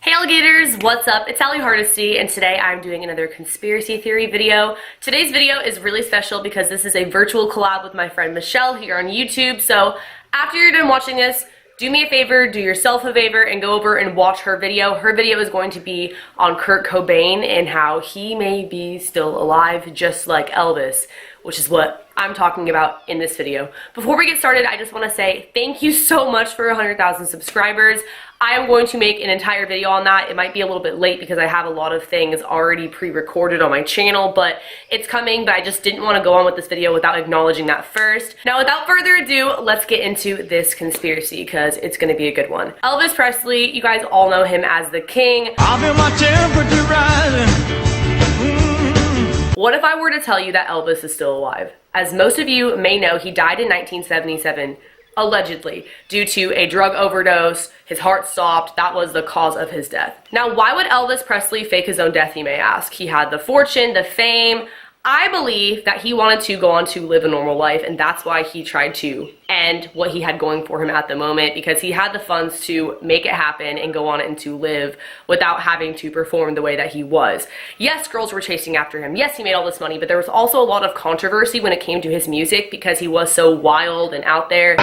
Hey alligators, what's up? It's Hardesty, and today I'm doing another conspiracy theory video. Today's video is really special because this is a virtual collab with my friend Michelle here on YouTube. So after you're done watching this, do me a favor, do yourself a favor, and go over and watch her video. Her video is going to be on Kurt Cobain and how he may be still alive just like Elvis, which is what I'm talking about in this video. Before we get started, I just want to say thank you so much for 100,000 subscribers. I am going to make an entire video on that. It might be a little bit late because I have a lot of things already pre-recorded on my channel, but it's coming. But I just didn't want to go on with this video without acknowledging that first. Now, without further ado, let's get into this conspiracy because it's going to be a good one. Elvis Presley, you guys all know him as the King. I feel my temperature rising. What if I were to tell you that Elvis is still alive? As most of you may know, he died in 1977, allegedly, due to a drug overdose. His heart stopped. That was the cause of his death. Now, why would Elvis Presley fake his own death, you may ask? He had the fortune, the fame. I believe that he wanted to go on to live a normal life, and that's why he tried to end what he had going for him at the moment, because he had the funds to make it happen and go on and to live without having to perform the way that he was. Yes, girls were chasing after him. Yes, he made all this money, but there was also a lot of controversy when it came to his music because he was so wild and out there.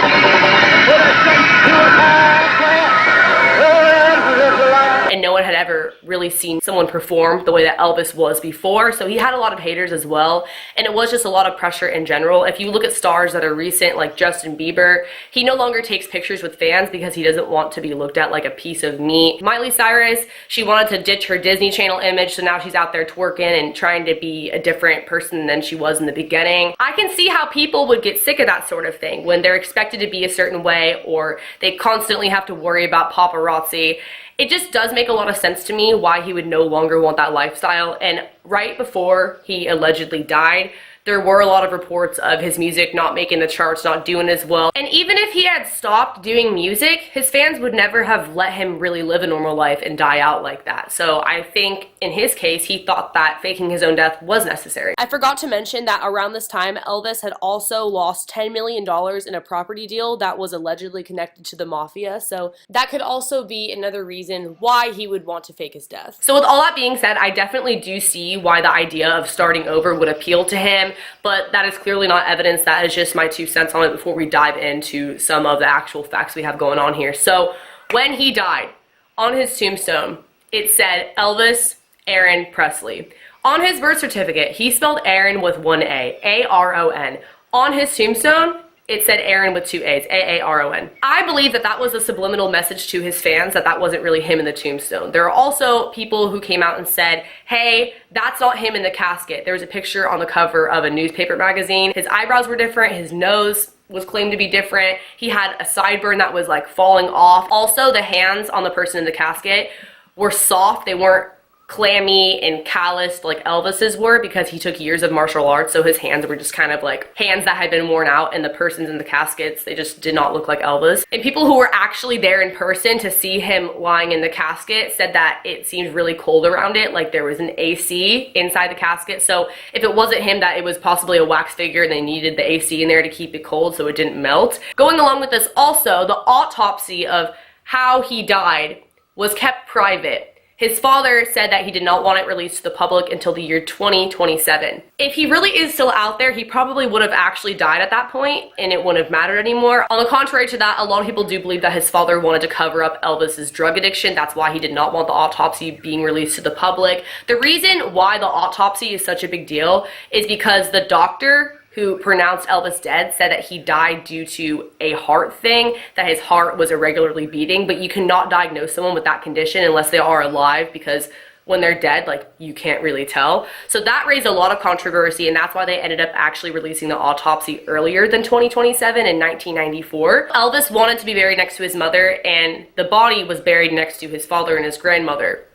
And no one had ever really seen someone perform the way that Elvis was before, so he had a lot of haters as well, and it was just a lot of pressure in general. If you look at stars that are recent, like Justin Bieber, he no longer takes pictures with fans because he doesn't want to be looked at like a piece of meat. Miley Cyrus, she wanted to ditch her Disney Channel image, so now she's out there twerking and trying to be a different person than she was in the beginning. I can see how people would get sick of that sort of thing when they're expected to be a certain way or they constantly have to worry about paparazzi. It just does make a lot of sense to me why he would no longer want that lifestyle. And right before he allegedly died, there were a lot of reports of his music not making the charts, not doing as well. And even if he had stopped doing music, his fans would never have let him really live a normal life and die out like that. So I think in his case, he thought that faking his own death was necessary. I forgot to mention that around this time, Elvis had also lost $10 million in a property deal that was allegedly connected to the mafia. So that could also be another reason why he would want to fake his death. So with all that being said, I definitely do see why the idea of starting over would appeal to him. But that is clearly not evidence. That is just my 2 cents on it before we dive into some of the actual facts we have going on here. So when he died, on his tombstone, it said Elvis Aaron Presley. On his birth certificate, he spelled Aaron with one A, A-R-O-N. On his tombstone, it said Aaron with 2 A's, A-A-R-O-N. I believe that that was a subliminal message to his fans that that wasn't really him in the tombstone. There are also people who came out and said, hey, that's not him in the casket. There was a picture on the cover of a newspaper magazine. His eyebrows were different, his nose was claimed to be different. He had a sideburn that was like falling off. Also, the hands on the person in the casket were soft. They weren't clammy and calloused like Elvis's were because he took years of martial arts, so his hands were just kind of like hands that had been worn out, and the persons in the caskets, they just did not look like Elvis. And people who were actually there in person to see him lying in the casket said that it seemed really cold around it, like there was an AC inside the casket. So if it wasn't him, that it was possibly a wax figure and they needed the AC in there to keep it cold so it didn't melt. Going along with this also, the autopsy of how he died was kept private. His father said that he did not want it released to the public until the year 2027. If he really is still out there, he probably would have actually died at that point and it wouldn't have mattered anymore. On the contrary to that, a lot of people do believe that his father wanted to cover up Elvis's drug addiction. That's why he did not want the autopsy being released to the public. The reason why the autopsy is such a big deal is because the doctor who pronounced Elvis dead said that he died due to a heart thing, that his heart was irregularly beating, but you cannot diagnose someone with that condition unless they are alive, because when they're dead, like, you can't really tell. So that raised a lot of controversy, and that's why they ended up actually releasing the autopsy earlier than 2027 in 1994. Elvis wanted to be buried next to his mother, and the body was buried next to his father and his grandmother.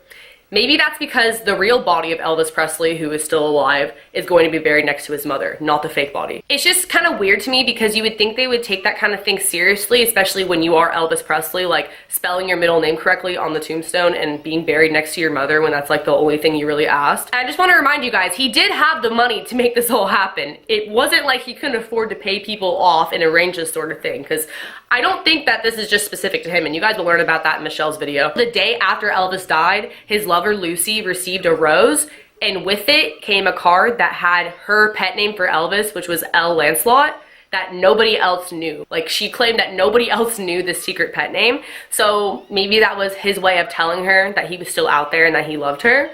Maybe that's because the real body of Elvis Presley, who is still alive, is going to be buried next to his mother, not the fake body. It's just kind of weird to me because you would think they would take that kind of thing seriously, especially when you are Elvis Presley, like spelling your middle name correctly on the tombstone and being buried next to your mother when that's like the only thing you really asked. And I just want to remind you guys, he did have the money to make this all happen. It wasn't like he couldn't afford to pay people off and arrange this sort of thing, because I don't think that this is just specific to him, and you guys will learn about that in Michelle's video. The day after Elvis died, his lover Lucy received a rose, and with it came a card that had her pet name for Elvis, which was L. Lancelot, that nobody else knew. Like, she claimed that nobody else knew this secret pet name, so maybe that was his way of telling her that he was still out there and that he loved her.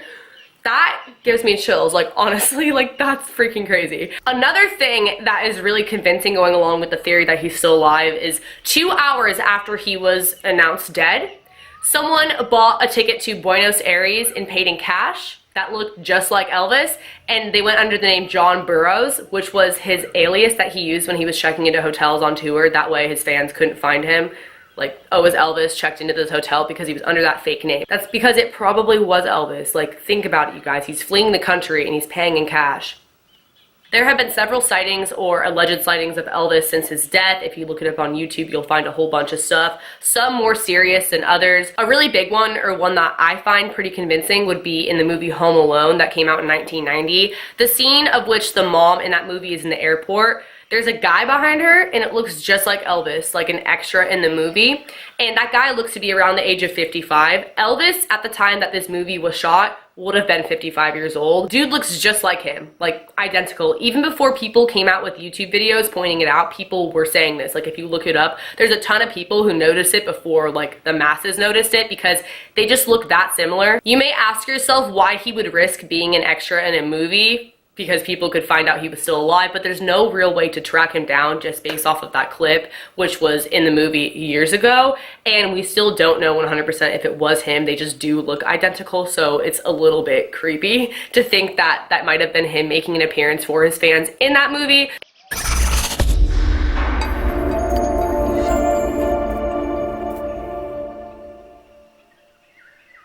That gives me chills, like honestly, like that's freaking crazy. Another thing that is really convincing going along with the theory that he's still alive is 2 hours after he was announced dead, someone bought a ticket to Buenos Aires and paid in cash that looked just like Elvis, and they went under the name John Burroughs, which was his alias that he used when he was checking into hotels on tour. That way his fans couldn't find him. Like, oh, is Elvis checked into this hotel, because he was under that fake name. That's because it probably was Elvis. Like, think about it, you guys. He's fleeing the country and he's paying in cash. There have been several sightings or alleged sightings of Elvis since his death. If you look it up on YouTube, you'll find a whole bunch of stuff, some more serious than others. A really big one, or one that I find pretty convincing, would be in the movie Home Alone that came out in 1990. The scene of which the mom in that movie is in the airport. There's a guy behind her, and it looks just like Elvis, like an extra in the movie. And that guy looks to be around the age of 55. Elvis, at the time that this movie was shot, would have been 55 years old. Dude looks just like him, like identical. Even before people came out with YouTube videos pointing it out, people were saying this. Like, if you look it up, there's a ton of people who noticed it before like the masses noticed it, because they just look that similar. You may ask yourself why he would risk being an extra in a movie, because people could find out he was still alive, but there's no real way to track him down just based off of that clip, which was in the movie years ago, and we still don't know 100% if it was him. They just do look identical, so it's a little bit creepy to think that that might have been him making an appearance for his fans in that movie.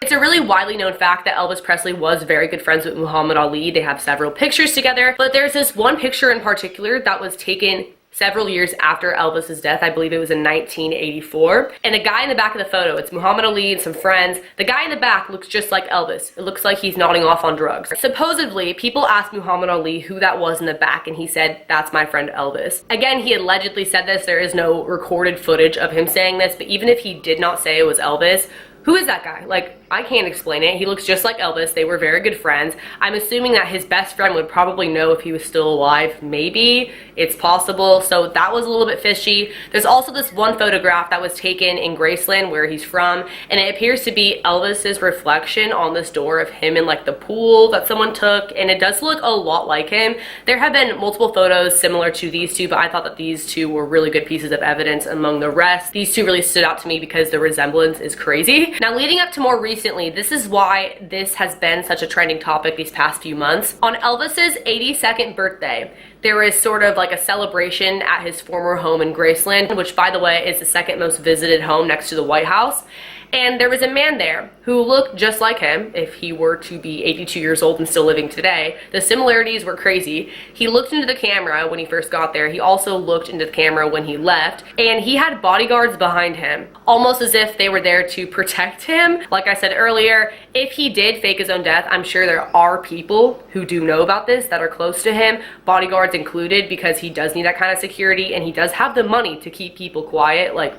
It's a really widely known fact that Elvis Presley was very good friends with Muhammad Ali. They have several pictures together, but there's this one picture in particular that was taken several years after Elvis's death. I believe it was in 1984. And the guy in the back of the photo, it's Muhammad Ali and some friends. The guy in the back looks just like Elvis. It looks like he's nodding off on drugs. Supposedly, people asked Muhammad Ali who that was in the back, and he said, "That's my friend Elvis." Again, he allegedly said this. There is no recorded footage of him saying this, but even if he did not say it was Elvis, who is that guy? Like, I can't explain it. He looks just like Elvis. They were very good friends. I'm assuming that his best friend would probably know if he was still alive. Maybe. It's possible. So that was a little bit fishy. There's also this one photograph that was taken in Graceland, where he's from, and it appears to be Elvis's reflection on this door of him in like the pool that someone took, and it does look a lot like him. There have been multiple photos similar to these two, but I thought that these two were really good pieces of evidence among the rest. These two really stood out to me because the resemblance is crazy. Now, leading up to more recently, this is why this has been such a trending topic these past few months. On Elvis's 82nd birthday, there was sort of like a celebration at his former home in Graceland, which, by the way, is the second most visited home next to the White House. And there was a man there who looked just like him if he were to be 82 years old and still living today. The similarities were crazy. He looked into the camera when he first got there. He also looked into the camera when he left. And he had bodyguards behind him, almost as if they were there to protect him. Like I said earlier, if he did fake his own death, I'm sure there are people who do know about this that are close to him, bodyguards included, because he does need that kind of security and he does have the money to keep people quiet. Like,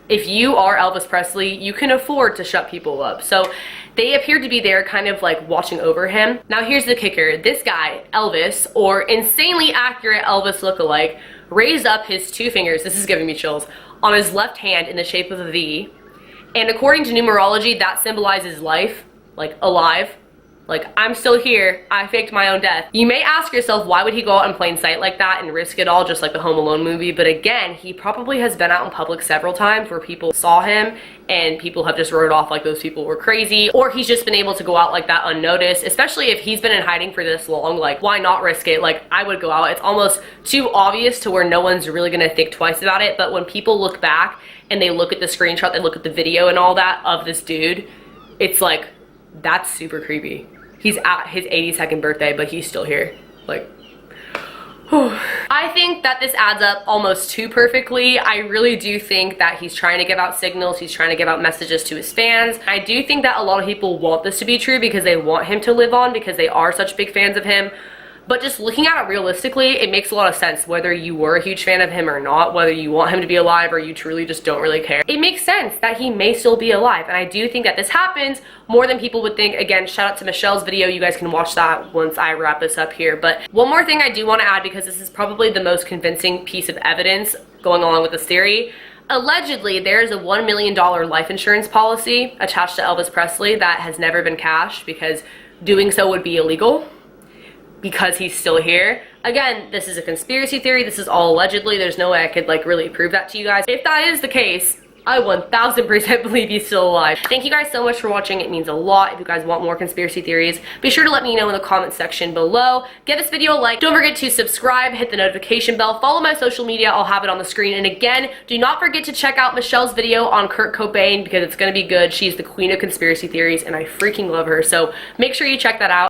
if you are Elvis Presley, you can afford to shut people up. So they appeared to be there kind of like watching over him. Now here's the kicker. This guy, Elvis, or insanely accurate Elvis lookalike, raised up his two fingers, this is giving me chills, on his left hand in the shape of a V. And according to numerology, that symbolizes life, like alive. Like, I'm still here, I faked my own death. You may ask yourself, why would he go out in plain sight like that and risk it all, just like the Home Alone movie? But again, he probably has been out in public several times where people saw him and people have just wrote off like those people were crazy, or he's just been able to go out like that unnoticed. Especially if he's been in hiding for this long, like, why not risk it? Like, I would go out. It's almost too obvious to where no one's really gonna think twice about it. But when people look back and they look at the screenshot, they look at the video and all that of this dude, it's like, That's super creepy. He's at his 82nd birthday, but he's still here. Like, I think that this adds up almost too perfectly. I really do think that he's trying to give out signals. He's trying to give out messages to his fans. I do think that a lot of people want this to be true because they want him to live on because they are such big fans of him. But just looking at it realistically, it makes a lot of sense whether you were a huge fan of him or not, whether you want him to be alive or you truly just don't really care. It makes sense that he may still be alive, and I do think that this happens more than people would think. Again, shout out to Michelle's video. You guys can watch that once I wrap this up here. But one more thing I do want to add, because this is probably the most convincing piece of evidence going along with this theory. Allegedly, there is a $1 million life insurance policy attached to Elvis Presley that has never been cashed because doing so would be illegal, because he's still here. Again, this is a conspiracy theory. This is all allegedly. There's no way I could like really prove that to you guys. If that is the case, I 1000% believe he's still alive. Thank you guys so much for watching. It means a lot. If you guys want more conspiracy theories, be sure to let me know in the comment section below. Give this video a like. Don't forget to subscribe, hit the notification bell, follow my social media. I'll have it on the screen. And again, do not forget to check out Michelle's video on Kurt Cobain because it's gonna be good. She's the queen of conspiracy theories and I freaking love her. So make sure you check that out.